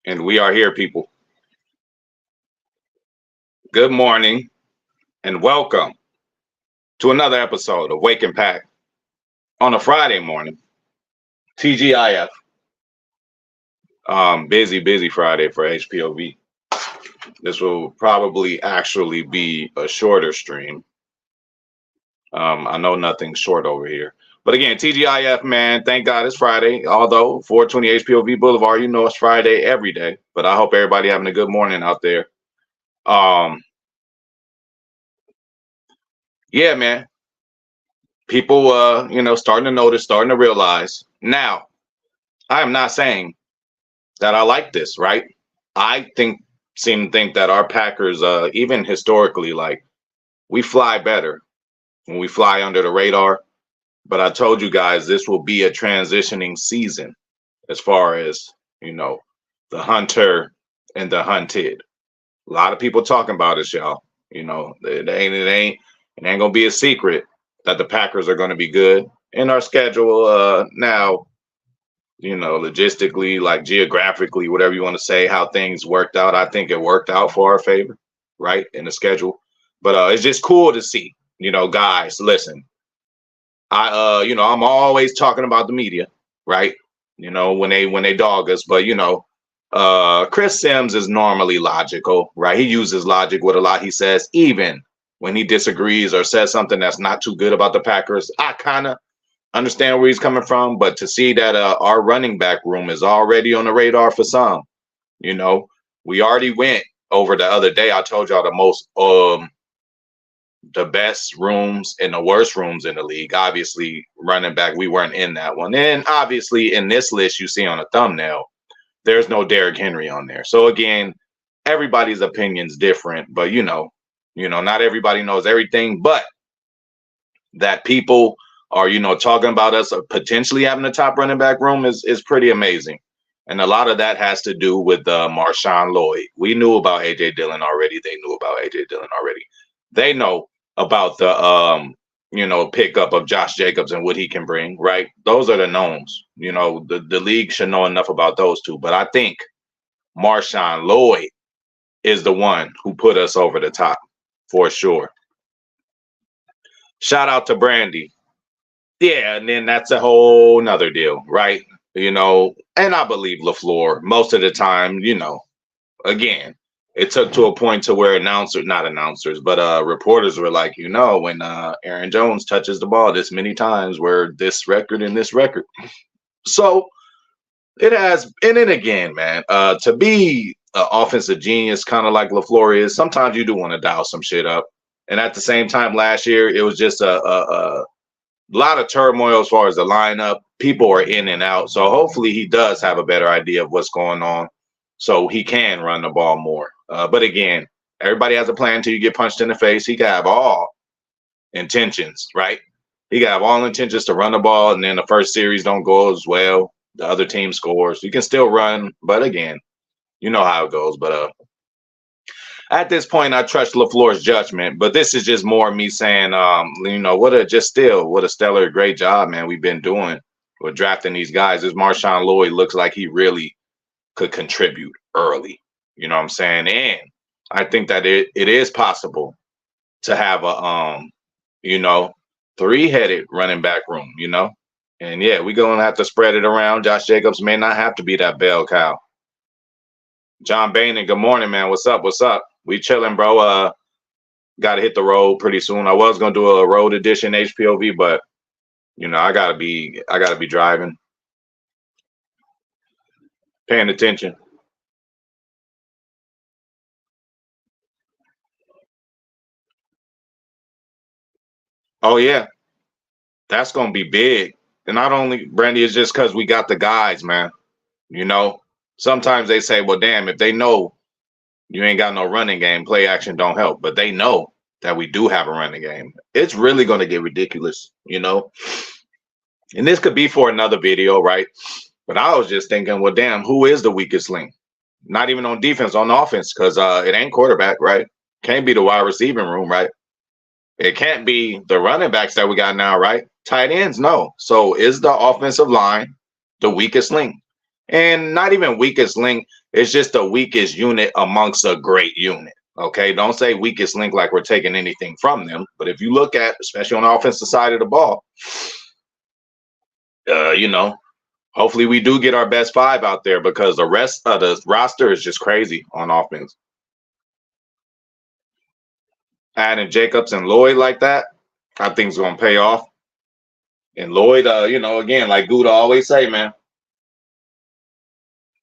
And we are here, people. Good morning and welcome to another episode of Wake and Pack on a Friday morning. TGIF. Busy Friday for HPOV. This will probably actually be a shorter stream. I know nothing's short over here. But again, TGIF, man, thank God it's Friday. Although 420 HPOV Boulevard, you know it's Friday every day. But I hope everybody having a good morning out there. Yeah, man. People, starting to notice, starting to realize. Now, I am not saying that I like this, right? I seem to think that our Packers, even historically, like we fly better when we fly under the radar. But I told you guys this will be a transitioning season as far as, the hunter and the hunted. A lot of people talking about this, y'all. It ain't gonna be a secret that the Packers are gonna be good in our schedule. Now, logistically, like geographically, whatever you want to say, how things worked out. I think it worked out for our favor, right, in the schedule. But it's just cool to see, guys, listen. I'm always talking about the media, right? When they dog us, but Chris Sims is normally logical, right? He uses logic with a lot he says, even when he disagrees or says something that's not too good about the Packers. I kind of understand where he's coming from, but to see that our running back room is already on the radar for some, we already went over the other day. I told y'all the best rooms and the worst rooms in the league. Obviously, running back, we weren't in that one. And obviously, in this list you see on a thumbnail, there's no Derrick Henry on there. So again, everybody's opinion's different, but not everybody knows everything. But that people are, talking about us potentially having the top running back room is pretty amazing. And a lot of that has to do with Marshawn Lloyd. We knew about AJ Dillon already. They knew about AJ Dillon already. They know about the pickup of Josh Jacobs and what he can bring, right? Those are the knowns. The league should know enough about those two. But I think Marshawn Lloyd is the one who put us over the top for sure. Shout out to Brandy. Yeah, and then that's a whole nother deal, right? And I believe LaFleur most of the time, again, it took to a point to where not announcers, but reporters were like, when Aaron Jones touches the ball this many times, we're this record and this record. So it has, and then again, man, to be an offensive genius, kind of like LaFleur is, sometimes you do want to dial some shit up. And at the same time, last year, it was just a lot of turmoil as far as the lineup. People are in and out. So hopefully he does have a better idea of what's going on so he can run the ball more. But again, everybody has a plan until you get punched in the face. He can have all intentions, right? He can have all intentions to run the ball, and then the first series don't go as well. The other team scores. You can still run, but again, you know how it goes. But at this point, I trust LaFleur's judgment. But this is just more me saying, what a stellar, great job, man, we've been doing with drafting these guys. This Marshawn Lloyd looks like he really could contribute early. You know what I'm saying? And I think that it is possible to have a three-headed running back room, And yeah, we're gonna have to spread it around. Josh Jacobs may not have to be that bell cow. John Boehner, good morning, man. What's up? What's up? We chilling, bro. Gotta hit the road pretty soon. I was gonna do a road edition HPOV, but I gotta be driving. Paying attention. Oh yeah, that's gonna be big. And not only Brandy, it's just because we got the guys, man. Sometimes they say, well, damn, if they know you ain't got no running game, play action don't help. But they know that we do have a running game. It's really gonna get ridiculous, And this could be for another video, right? But I was just thinking, well, damn, who is the weakest link? Not even on defense, on offense, because it ain't quarterback, right? Can't be the wide receiving room, right? It can't be the running backs that we got now, right? Tight ends, no. So is the offensive line the weakest link? And not even weakest link. It's just the weakest unit amongst a great unit. Okay, don't say weakest link like we're taking anything from them. But if you look at, especially on the offensive side of the ball, you know, hopefully we do get our best five out there because the rest of the roster is just crazy on offense. Adding Jacobs and Lloyd like that, I think it's gonna pay off. And Lloyd, you know, again, like Gouda always say, man,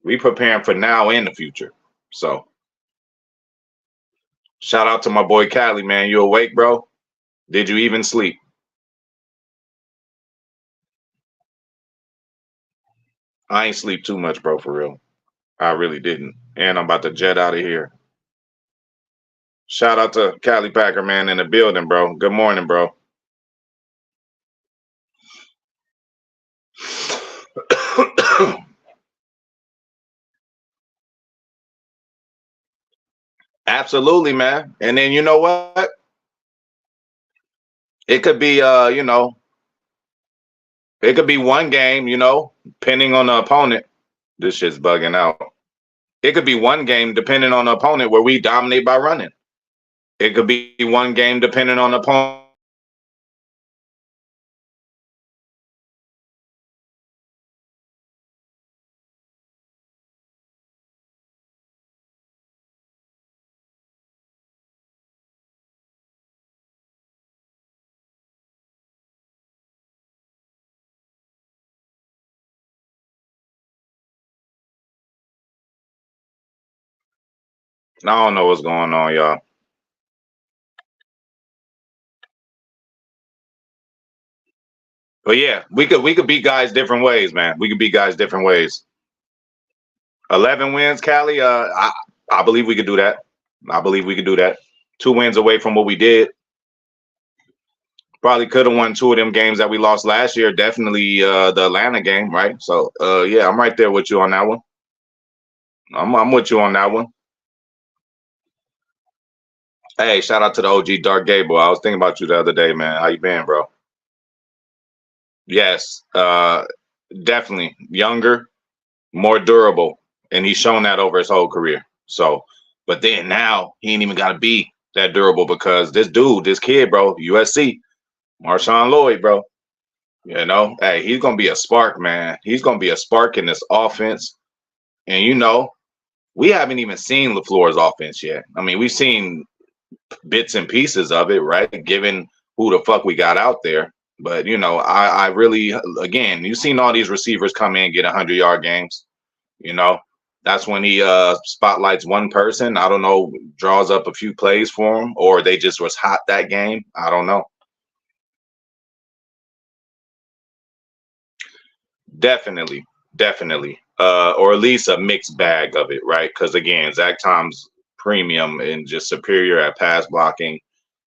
we preparing for now and the future. So shout out to my boy Cali, man. You awake, bro? Did you even sleep? I ain't sleep too much, bro, for real. I really didn't. And I'm about to jet out of here. Shout out to Cali Packer, man, in the building, bro. Good morning, bro. Absolutely, man. And then you know what? It could be you know, it could be one game, you know, depending on the opponent. This shit's bugging out. It could be one game depending on the opponent where we dominate by running. It could be one game depending on the opponent. I don't know what's going on, y'all. But yeah, we could beat guys different ways, man. We could beat guys different ways. 11 wins, Cali. I believe we could do that. I believe we could do that. 2 wins away from what we did. Probably could have won 2 of them games that we lost last year. Definitely the Atlanta game, right? So yeah, I'm right there with you on that one. I'm with you on that one. Hey, shout out to the OG Dark Gable. I was thinking about you the other day, man. How you been, bro? Yes, definitely younger, more durable, and he's shown that over his whole career. So, but then now he ain't even got to be that durable because this dude, this kid, bro, USC, Marshawn Lloyd, bro. You know, hey, he's gonna be a spark, man. He's gonna be a spark in this offense. And you know, we haven't even seen LaFleur's offense yet. I mean, we've seen bits and pieces of it, right? Given who the fuck we got out there. But you know, I really, again, you've seen all these receivers come in, get 100-yard games. You know, that's when he spotlights one person. I don't know, draws up a few plays for him, or they just was hot that game. I don't know. Definitely, definitely, or at least a mixed bag of it, right? Because again, Zach Tom's premium and just superior at pass blocking.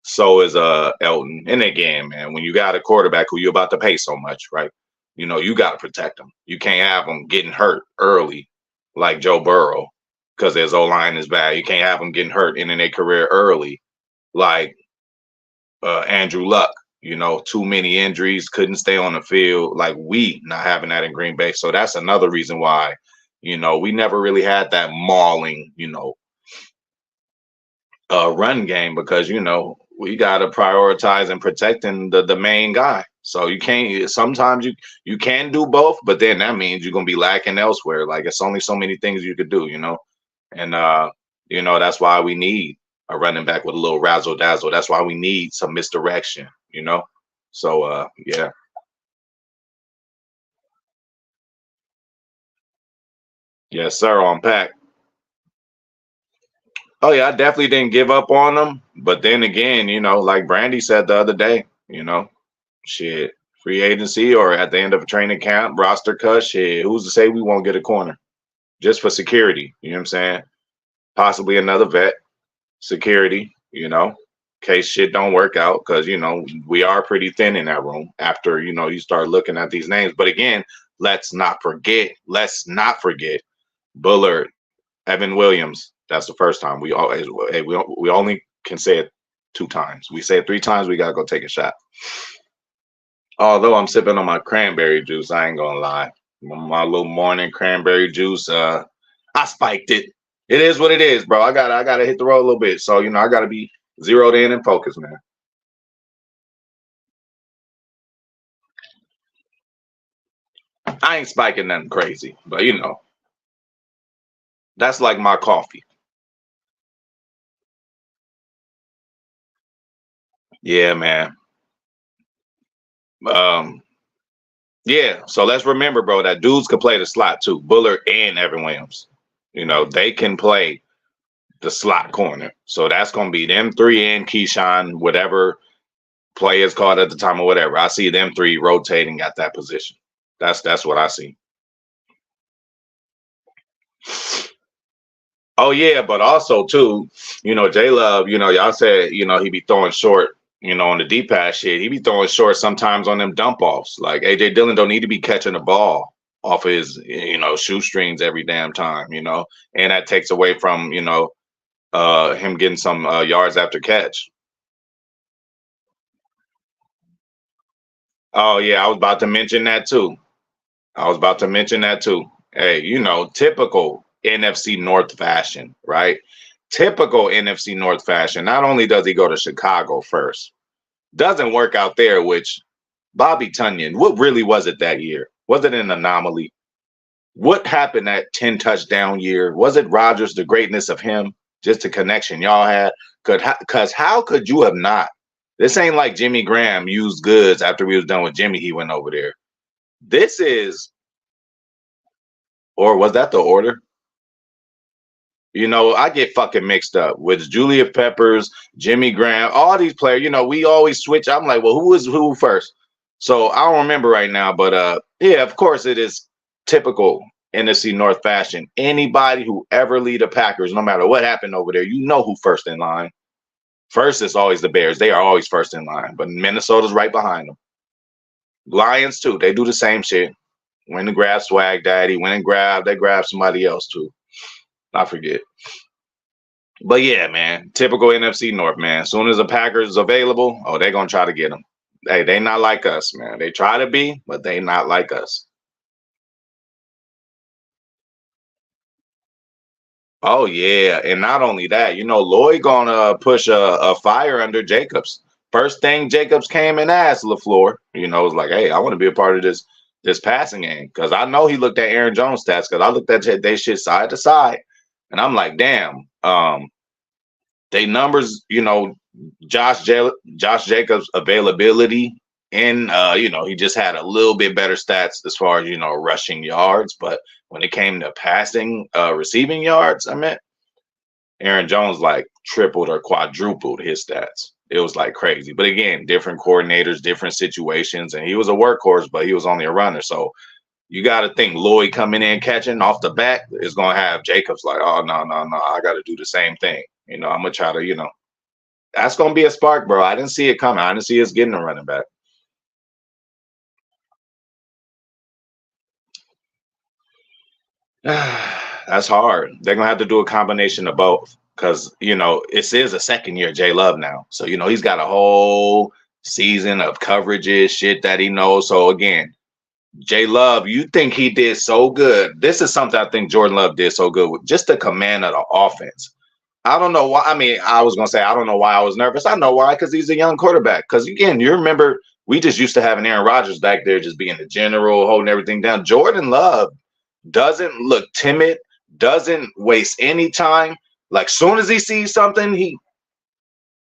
So is Elton. And again, man, when you got a quarterback who you're about to pay so much, right? You know, you got to protect them. You can't have them getting hurt early, like Joe Burrow, because his O line is bad. You can't have them getting hurt in their career early, like Andrew Luck. You know, too many injuries, couldn't stay on the field. Like we not having that in Green Bay, so that's another reason why. You know, we never really had that mauling, you know, run game because you know we got to prioritize and protecting the main guy. So you can't. Sometimes you can do both, but then that means you're gonna be lacking elsewhere. Like it's only so many things you could do, you know, and you know that's why we need a running back with a little razzle dazzle. That's why we need some misdirection, you know. So yeah, yes sir, on pack. Oh yeah, I definitely didn't give up on them, but then again, you know, like Brandy said the other day, you know, shit, free agency or at the end of a training camp, roster cut, shit, who's to say we won't get a corner just for security? You know what I'm saying? Possibly another vet, security, you know, in case shit don't work out because you know we are pretty thin in that room after you know you start looking at these names. But again, let's not forget Bullard, Evan Williams. That's the first time we always hey, we only can say it 2 times. We say it 3 times, we gotta go take a shot. Although I'm sipping on my cranberry juice, I ain't gonna lie. My little morning cranberry juice. I spiked it. It is what it is, bro. I gotta hit the road a little bit. So, I gotta be zeroed in and focused, man. I ain't spiking nothing crazy, but that's like my coffee. Yeah, man. Um, yeah. So let's remember, bro, that dudes can play the slot too. Bullard and Evan Williams. They can play the slot corner. So that's gonna be them three and Keyshawn, whatever play is called at the time or whatever. I see them three rotating at that position. That's what I see. Oh yeah, but also too, J Love, y'all said, he be throwing short, on the deep pass shit. He be throwing short sometimes on them dump offs. Like AJ Dillon don't need to be catching the ball off of his, shoestrings every damn time, and that takes away from, him getting some yards after catch. Oh yeah, I was about to mention that too. I was about to mention that too. Hey, typical NFC North fashion, right? Typical NFC North fashion. Not only does he go to Chicago first, doesn't work out there, which Bobby Tunyon, what really was it that year? Was it an anomaly? What happened that 10 touchdown year? Was it Rodgers, the greatness of him, just the connection y'all had? Because how could you have not? This ain't like Jimmy Graham used goods after we was done with Jimmy, he went over there. This is, or was that the order? I get fucking mixed up with Julia Peppers, Jimmy Graham, all these players. We always switch. I'm like, well, who is who first? So I don't remember right now, but yeah, of course it is typical NFC North fashion. Anybody who ever lead the Packers, no matter what happened over there, who first in line. First is always the Bears. They are always first in line, but Minnesota's right behind them. Lions too. They do the same shit. When to grab Swag Daddy, they grab somebody else too. I forget. But yeah, man, typical NFC North, man. As soon as the Packers is available, oh, they're gonna try to get them. Hey, they not like us, man. They try to be, but they not like us. Oh yeah, and not only that, Lloyd gonna push a fire under Jacobs. First thing Jacobs came and asked LaFleur, was like, hey, I want to be a part of this passing game because I know he looked at Aaron Jones stats because I looked at they shit side to side, and I'm like, damn, they numbers, Josh Jacobs availability, and he just had a little bit better stats as far as rushing yards, but when it came to passing, receiving yards, I mean, Aaron Jones like tripled or quadrupled his stats. It was like crazy. But again, different coordinators, different situations, and he was a workhorse, but he was only a runner. So you got to think Lloyd coming in catching off the back is going to have Jacobs like, oh no, no, no, I got to do the same thing. I'm gonna try to, that's gonna be a spark, bro. I didn't see it coming. I didn't see us getting a running back. That's hard. They're gonna have to do a combination of both because it is a second year J Love now, so he's got a whole season of coverages, shit that he knows. So again, J Love, you think he did so good? This is something I think Jordan Love did so good with just the command of the offense. I don't know why. I mean, I was gonna say I don't know why I was nervous. I know why, because he's a young quarterback. Because again, you remember we just used to have an Aaron Rodgers back there just being the general, holding everything down. Jordan Love doesn't look timid, doesn't waste any time. Like soon as he sees something,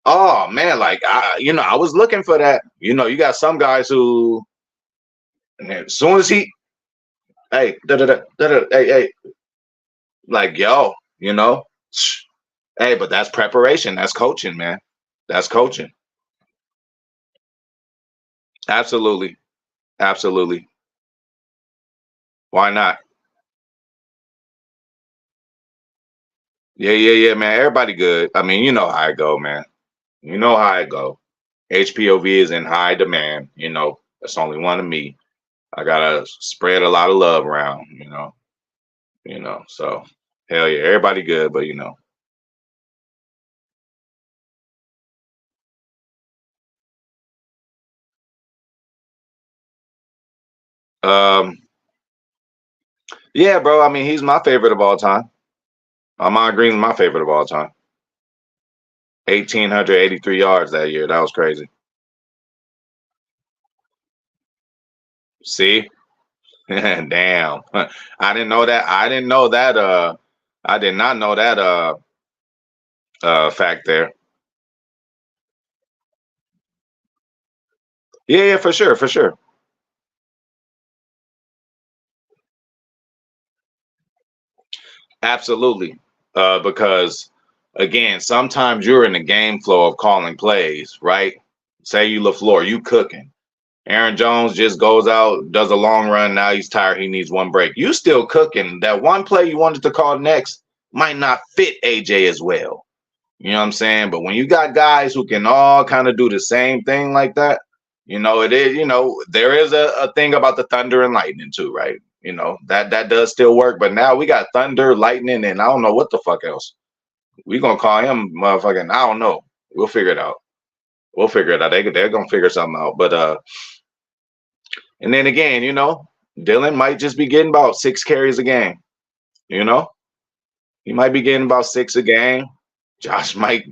oh man, like I was looking for that. You got some guys who, as soon as hey, hey, like yo, hey, but that's preparation, that's coaching, man, that's coaching. Absolutely, absolutely. Why not? Yeah, yeah, yeah, man. Everybody good. I mean, you know how I go, man. You know how I go. HPOV is in high demand. That's only one of me. I gotta spread a lot of love around. So hell yeah, everybody good, but um, yeah, bro. I mean, he's my favorite of all time. Ahman Green's my favorite of all time. 1,883 yards that year. That was crazy. See? Damn. I didn't know that. I didn't know that. I did not know that fact there. Yeah, yeah, for sure, for sure. Absolutely. Because again, sometimes you're in the game flow of calling plays, right? Say you LaFleur, you cooking. Aaron Jones just goes out, does a long run. Now he's tired. He needs one break. You still cooking. That one play you wanted to call next might not fit AJ as well. You know what I'm saying? But when you got guys who can all kind of do the same thing like that, it is, there is a thing about the thunder and lightning too, right? That does still work. But now we got thunder, lightning, and I don't know what the fuck else. We gonna call him motherfucking, I don't know. We'll figure it out. We'll figure it out. They're gonna figure something out. But and then again, Dylan might just be getting about 6 carries a game. You know, he might be getting about 6 a game. Josh might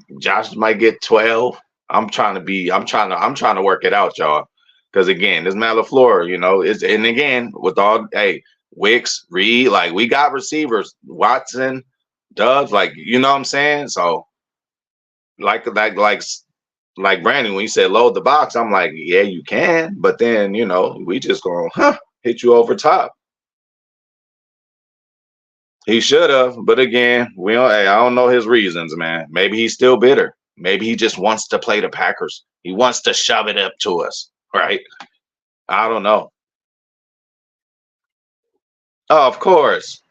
get 12. I'm trying to work it out, y'all. Because again, this Matt LaFleur, is and again with all Wicks, Reed, like we got receivers, Watson, Dubs, like what I'm saying. So like Brandon, when you said load the box, I'm like, yeah, you can, but then we just gonna hit you over top. He should have, but again, we don't. Hey, I don't know his reasons, man. Maybe he's still bitter. Maybe he just wants to play the Packers. He wants to shove it up to us, right? I don't know. Oh, of course,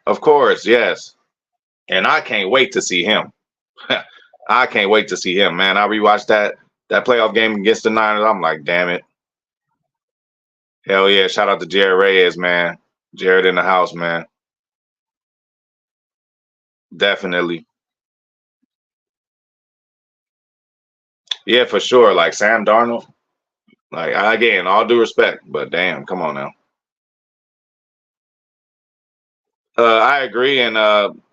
yes. And I can't wait to see him. I can't wait to see him, man. I rewatched that playoff game against the Niners. I'm like, damn it, hell yeah! Shout out to Jared Reyes, man. Jared in the house, man. Definitely. Yeah, for sure. Like Sam Darnold. Like again, all due respect, but damn, come on now. I agree, and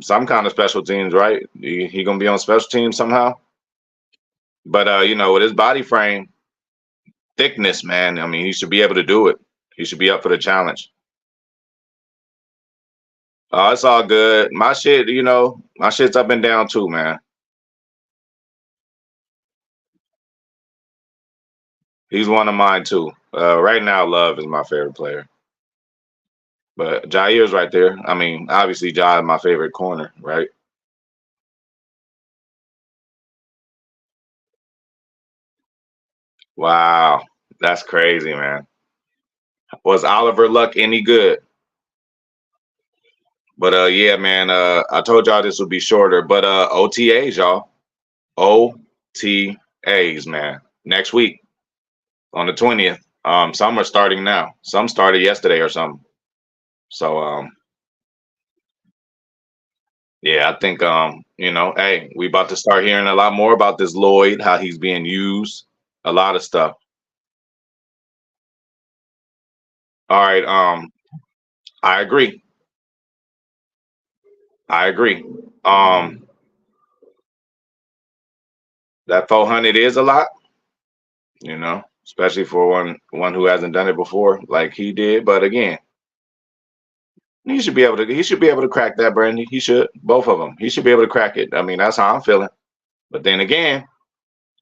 some kind of special teams, right? He gonna be on special teams somehow. But with his body frame thickness, man, I mean, he should be able to do it. He should be up for the challenge. It's all good. My shit, my shit's up and down too, man. He's one of mine too. Right now, Love is my favorite player. But Jair's right there. I mean, obviously, Jai is my favorite corner, right? Wow, that's crazy, man. Was Oliver Luck any good? But yeah, man. I told y'all this would be shorter, but OTAs, y'all. OTAs, man. Next week on the 20th. Some are starting now. Some started yesterday or something. So yeah, I think hey, we about to start hearing a lot more about this Lloyd, how he's being used, a lot of stuff. All right, I agree. I agree. Um, that 400 is a lot, especially for one who hasn't done it before like he did. But again, he should be able to crack that, Brandy. He should. Both of them. He should be able to crack it. I mean, that's how I'm feeling. But then again,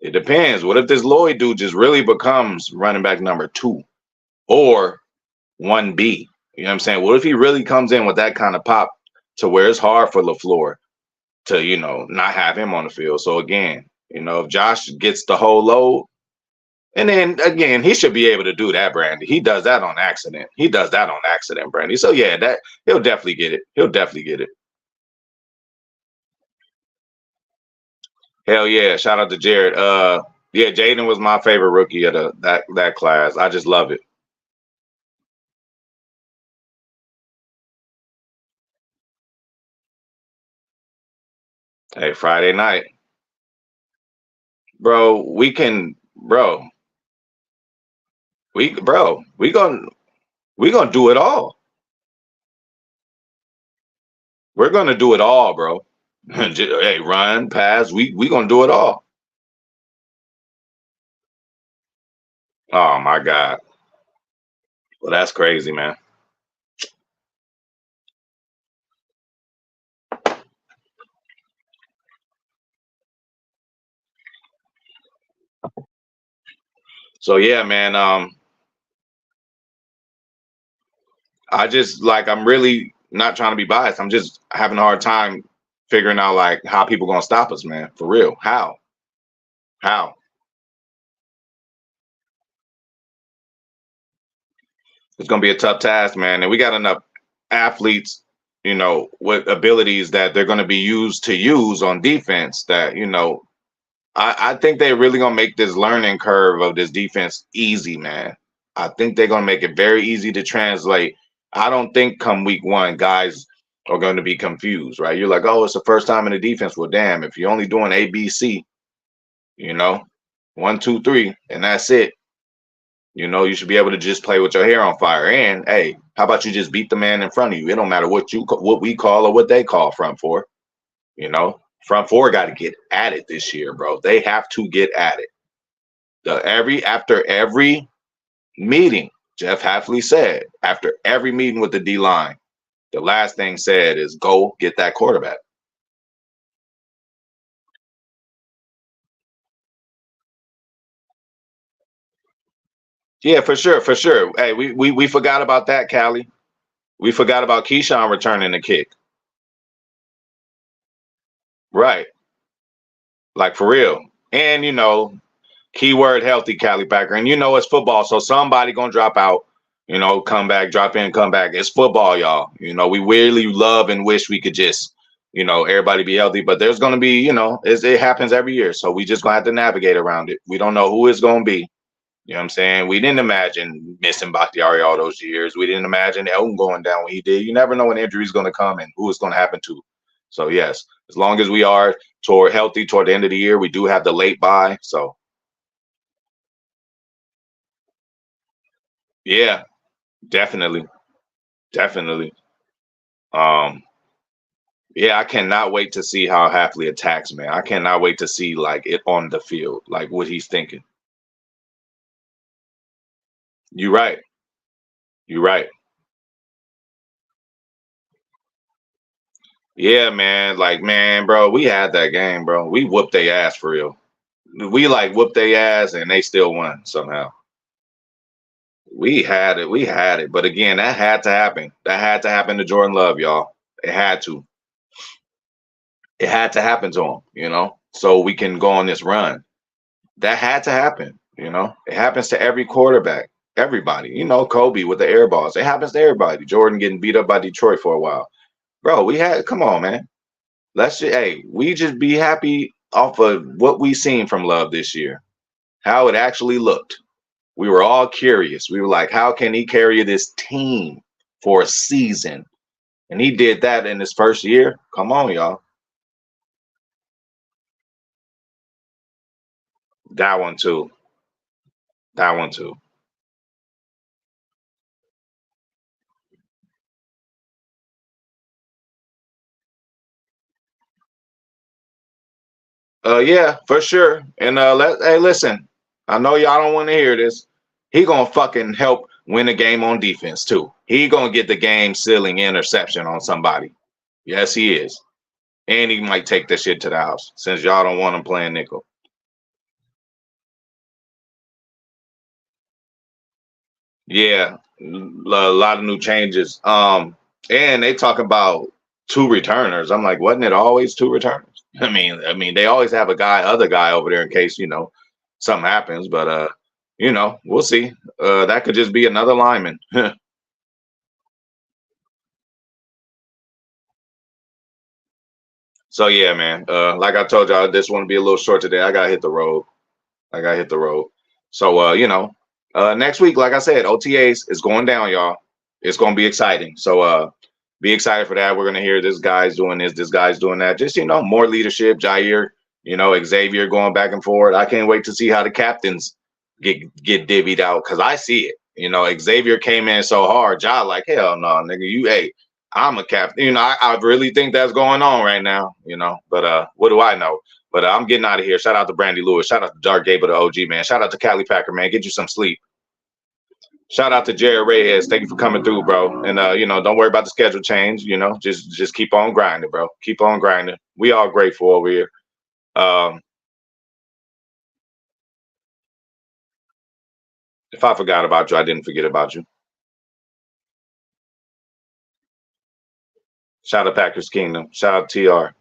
it depends. What if this Lloyd dude just really becomes running back number 2 or 1B? You know what I'm saying? What if he really comes in with that kind of pop to where it's hard for LaFleur to, not have him on the field? So again, if Josh gets the whole load, and then again, he should be able to do that, Brandy. He does that on accident. He does that on accident, Brandy. So yeah, that he'll definitely get it. He'll definitely get it. Hell yeah! Shout out to Jared. Yeah, Jaden was my favorite rookie of that class. I just love it. Hey, Friday night, bro. We gonna do it all. We're gonna do it all, bro. Hey, run, pass. We gonna do it all. Oh my God. Well, that's crazy, man. So yeah, man. I just like I'm really not trying to be biased. I'm just having a hard time figuring out like how people gonna stop us, man. For real. How? How? It's gonna be a tough task, man. And we got enough athletes, with abilities that they're gonna be used to use on defense that, I think they're really gonna make this learning curve of this defense easy, man. I think they're gonna make it very easy to translate. I don't think come week one, guys are going to be confused, right? You're like, oh, it's the first time in the defense. Well, damn, if you're only doing A, B, C, you know, one, two, three, and that's it. You should be able to just play with your hair on fire. And hey, how about you just beat the man in front of you? It don't matter what we call or what they call front four. Front four got to get at it this year, bro. They have to get at it. After every meeting, Jeff Hafley said after every meeting with the D line, the last thing said is go get that quarterback. Yeah, for sure, for sure. Hey, we forgot about that, Callie. We forgot about Keyshawn returning the kick. Right. Like for real. And keyword healthy, Callie Packer. And it's football, so somebody gonna drop out. Come back, drop in, come back. It's football, y'all. We really love and wish we could just, everybody be healthy. But there's gonna be, it happens every year. So we just gonna have to navigate around it. We don't know who it's gonna be. You know what I'm saying? We didn't imagine missing Bakhtiari all those years. We didn't imagine Elton going down when he did. You never know when injury is going to come and who it's going to happen to. So yes, as long as we are healthy toward the end of the year, we do have the late bye. So yeah, definitely, definitely. Um, yeah, I cannot wait to see how Hafley attacks, man. I cannot wait to see like it on the field, like what he's thinking. You're right. You're right. Yeah, man. Like, man, bro, we had that game, bro. We whooped their ass for real. We like whooped their ass and they still won somehow. We had it. We had it. But again, that had to happen. That had to happen to Jordan Love, y'all. It had to. It had to happen to him, so we can go on this run. That had to happen. It happens to every quarterback, everybody. Kobe with the air balls. It happens to everybody. Jordan getting beat up by Detroit for a while. Bro, come on, man. We just be happy off of what we seen from Love this year, how it actually looked. We were all curious. We were like, how can he carry this team for a season? And he did that in his first year. Come on, y'all. That one too. That one too. Yeah, for sure. And hey, listen. I know y'all don't want to hear this. He gonna fucking help win the game on defense too. He gonna get the game sealing interception on somebody. Yes, he is. And he might take that shit to the house since y'all don't want him playing nickel. Yeah, a lot of new changes. And they talk about two returners. I'm like, wasn't it always two returners? I mean, they always have other guy over there in case something happens. But we'll see. That could just be another lineman. So yeah, man. Like I told y'all, this want to be a little short today. I gotta hit the road. I gotta hit the road. So next week, like I said, OTAs is going down, y'all. It's gonna be exciting. So be excited for that. We're gonna hear this guy's doing this guy's doing that. Just more leadership. Jair, Xavier going back and forth. I can't wait to see how the captains get divvied out because I see it. Xavier came in so hard. Ja like hell no, nigga. I'm a captain. I really think that's going on right now, but what do I know? But I'm getting out of here. Shout out to Brandy Lewis. Shout out to Dark Gable, the OG, man. Shout out to Cali Packer, man. Get you some sleep. Shout out to Jared Reyes. Thank you for coming through, bro. And don't worry about the schedule change. Just keep on grinding, bro. Keep on grinding. We all grateful over here. If I forgot about you, I didn't forget about you. Shout out to Packers Kingdom. Shout out to TR.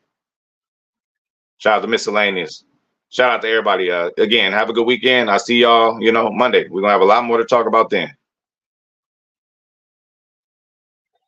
Shout out to Miscellaneous. Shout out to everybody. Again, have a good weekend. I'll see y'all, Monday. We're going to have a lot more to talk about then.